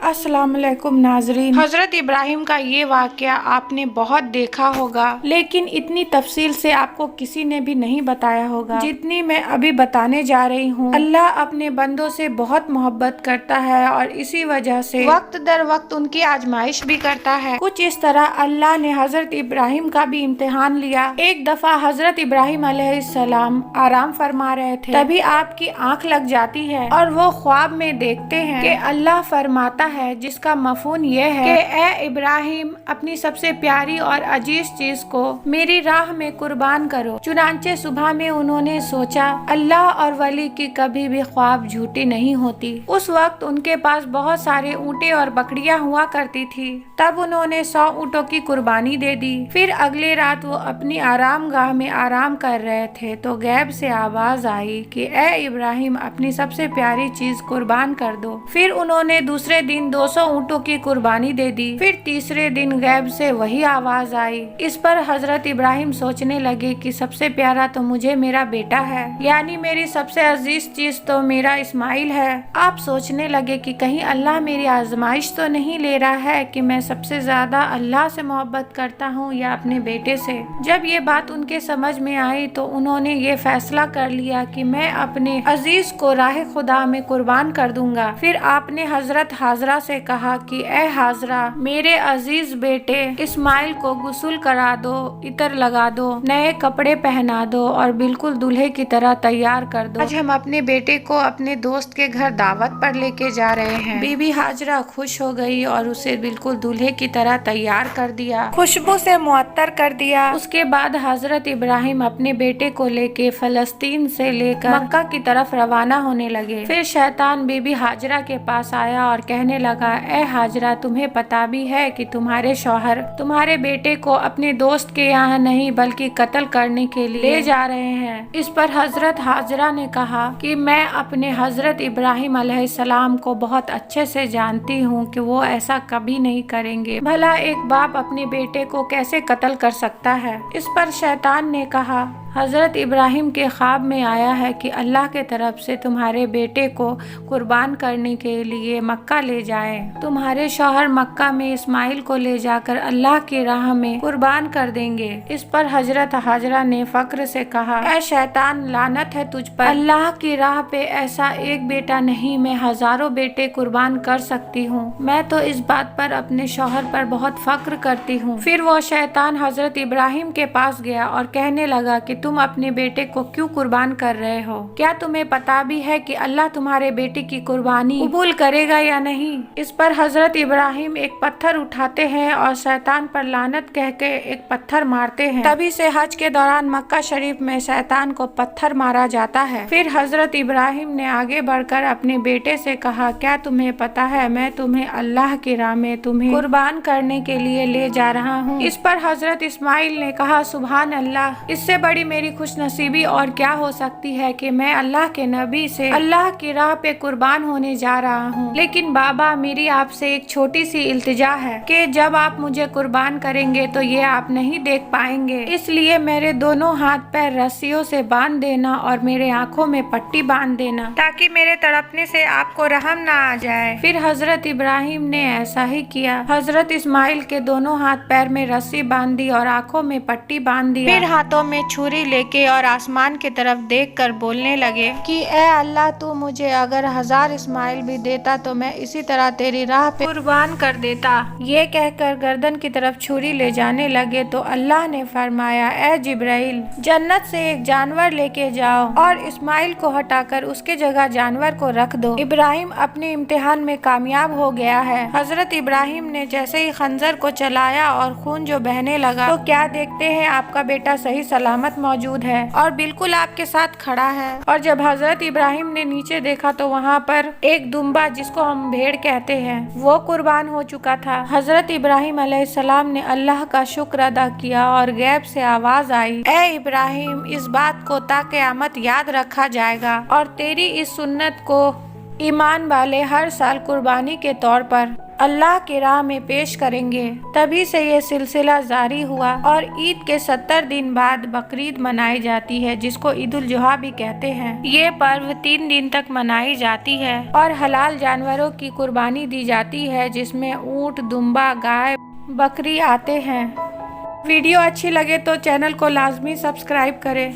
अस्सलाम वालेकुम नाजरीन। हजरत इब्राहिम का ये वाक़या आपने बहुत देखा होगा, लेकिन इतनी तफसील से आपको किसी ने भी नहीं बताया होगा जितनी मैं अभी बताने जा रही हूँ। अल्लाह अपने बंदों से बहुत मोहब्बत करता है और इसी वजह से वक्त दर वक्त उनकी आजमाइश भी करता है। कुछ इस तरह अल्लाह ने हजरत इब्राहिम का भी इम्तिहान लिया। एक दफा हजरत इब्राहिम अलैहिस्सलाम आराम फरमा रहे थे, तभी आपकी आँख लग जाती है और वो ख्वाब में देखते हैं कि अल्लाह फरमाता है, जिसका मफहूम ये है कि ए इब्राहिम, अपनी सबसे प्यारी और अजीज चीज को मेरी राह में कुर्बान करो। चुनांचे सुबह में उन्होंने सोचा, अल्लाह और वली की कभी भी ख्वाब झूठी नहीं होती। उस वक्त उनके पास बहुत सारे ऊँटे और बकरियां हुआ करती थी। तब उन्होंने 100 ऊँटों की कुर्बानी दे दी। फिर अगले रात वो अपनी आराम गाह में आराम कर रहे थे तो गैब से आवाज आई कि ए इब्राहिम, अपनी सबसे प्यारी चीज कुर्बान कर दो। फिर उन्होंने दूसरे दिन 200 ऊँटों की कुर्बानी दे दी। फिर तीसरे दिन गैब से वही आवाज आई। इस पर हजरत इब्राहिम सोचने लगे कि सबसे प्यारा तो मुझे मेरा बेटा है, यानी मेरी सबसे अजीज चीज तो मेरा इस्माइल है। आप सोचने लगे कि कहीं अल्लाह मेरी आजमाइश तो नहीं ले रहा है कि मैं सबसे ज्यादा अल्लाह से मोहब्बत करता हूँ या अपने बेटे से। जब ये बात उनके समझ में आई तो उन्होंने ये फैसला कर लिया कि मैं अपने अजीज को राह खुदा में कुर्बान कर दूंगा। फिर आपने हजरत हाजरा से कहा कि ए हाजरा, मेरे अजीज बेटे इस्माइल को गुस्ल करा दो, इतर लगा दो, नए कपड़े पहना दो और बिल्कुल दूल्हे की तरह तैयार कर दो। आज हम अपने बेटे को अपने दोस्त के घर दावत पर लेके जा रहे हैं। बीबी हाजरा खुश हो गई और उसे बिल्कुल दूल्हे की तरह तैयार कर दिया, खुशबू से मुअत्तर कर दिया। उसके बाद हजरत इब्राहिम अपने बेटे को लेके फलस्तीन से लेकर मक्का की तरफ रवाना होने लगे। फिर शैतान बीबी हाजरा के पास आया और कहने लगा, ए हाजरा, तुम्हें पता भी है कि तुम्हारे शौहर तुम्हारे बेटे को अपने दोस्त के यहाँ नहीं बल्कि कत्ल करने के लिए ले जा रहे हैं। इस पर हजरत हाजरा ने कहा कि मैं अपने हजरत इब्राहिम अलैहिस्सलाम को बहुत अच्छे से जानती हूँ कि वो ऐसा कभी नहीं करेंगे। भला एक बाप अपने बेटे को कैसे कत्ल कर सकता है। इस पर शैतान ने कहा, हजरत इब्राहिम के ख्वाब में आया है कि अल्लाह के तरफ से तुम्हारे बेटे को कुर्बान करने के लिए मक्का ले जाए। तुम्हारे शौहर मक्का में इस्माइल को ले जाकर अल्लाह की राह में कुर्बान कर देंगे। इस पर हजरत हाजरा ने फक्र से कहा, ऐ शैतान, लानत है तुझ पर। अल्लाह की राह पे ऐसा एक बेटा नहीं, मैं हजारों बेटे कुर्बान कर सकती हूँ। मैं तो इस बात पर अपने शौहर पर बहुत फक्र करती हूँ। फिर वो शैतान हजरत इब्राहिम के पास गया और कहने लगा कि तुम अपने बेटे को क्यों कुर्बान कर रहे हो? क्या तुम्हें पता भी है कि अल्लाह तुम्हारे बेटे की कुर्बानी कबूल करेगा या नहीं? इस पर हजरत इब्राहिम एक पत्थर उठाते हैं और शैतान पर लानत कह के एक पत्थर मारते हैं। तभी से हज के दौरान मक्का शरीफ में शैतान को पत्थर मारा जाता है। फिर हजरत इब्राहिम ने आगे बढ़कर अपने बेटे से कहा, क्या तुम्हें पता है मैं तुम्हें अल्लाह की राह में तुम्हें कुर्बान करने के लिए ले जा रहा हूँ। इस पर हजरत इस्माइल ने कहा, सुभान अल्लाह, इससे बड़ी मेरी खुशनसीबी और क्या हो सकती है कि मैं अल्लाह के नबी से अल्लाह की राह पे कुर्बान होने जा रहा हूँ। लेकिन बाबा, मेरी आपसे एक छोटी सी इल्तिजा है कि जब आप मुझे कुर्बान करेंगे तो ये आप नहीं देख पाएंगे, इसलिए मेरे दोनों हाथ पैर रस्सियों से बांध देना और मेरे आँखों में पट्टी बांध देना ताकि मेरे तड़पने से आपको रहम ना आ जाए। फिर हजरत इब्राहिम ने ऐसा ही किया। हजरत इस्माइल के दोनों हाथ पैर में रस्सी बांध दी और आँखों में पट्टी बांध दी। फिर हाथों में छुरी लेके और आसमान की तरफ देखकर बोलने लगे कि ए अल्लाह, तू मुझे अगर 1000 इस्माइल भी देता तो मैं इसी तरह तेरी राह पे कुर्बान कर देता। ये कहकर गर्दन की तरफ छुरी ले जाने लगे तो अल्लाह ने फरमाया, ए जिब्राइल, जन्नत से एक जानवर लेके जाओ और इस्माइल को हटाकर उसके जगह जानवर को रख दो। इब्राहिम अपने इम्तिहान में कामयाब हो गया है। हजरत इब्राहिम ने जैसे ही खंजर को चलाया और खून जो बहने लगा तो क्या देखते हैं, आपका बेटा सही सलामत मौजूद है और बिल्कुल आपके साथ खड़ा है। और जब हजरत इब्राहिम ने नीचे देखा तो वहाँ पर एक दुम्बा, जिसको हम भेड़ कहते हैं, वो कुर्बान हो चुका था। हजरत इब्राहिम अलैहिस्सलाम ने अल्लाह का शुक्र अदा किया और गैब से आवाज आई, ए इब्राहिम, इस बात को ता क़यामत याद रखा जाएगा और तेरी इस सुन्नत को ईमान वाले हर साल कुर्बानी के तौर पर अल्लाह की राह में पेश करेंगे। तभी से ये सिलसिला जारी हुआ और ईद के 70 दिन बाद बकरीद मनाई जाती है, जिसको ईद उल जुहा भी कहते हैं। ये पर्व 3 दिन तक मनाई जाती है और हलाल जानवरों की कुर्बानी दी जाती है, जिसमें ऊंट, दुम्बा, गाय, बकरी आते हैं। वीडियो अच्छी लगे तो चैनल को लाजमी सब्सक्राइब करें।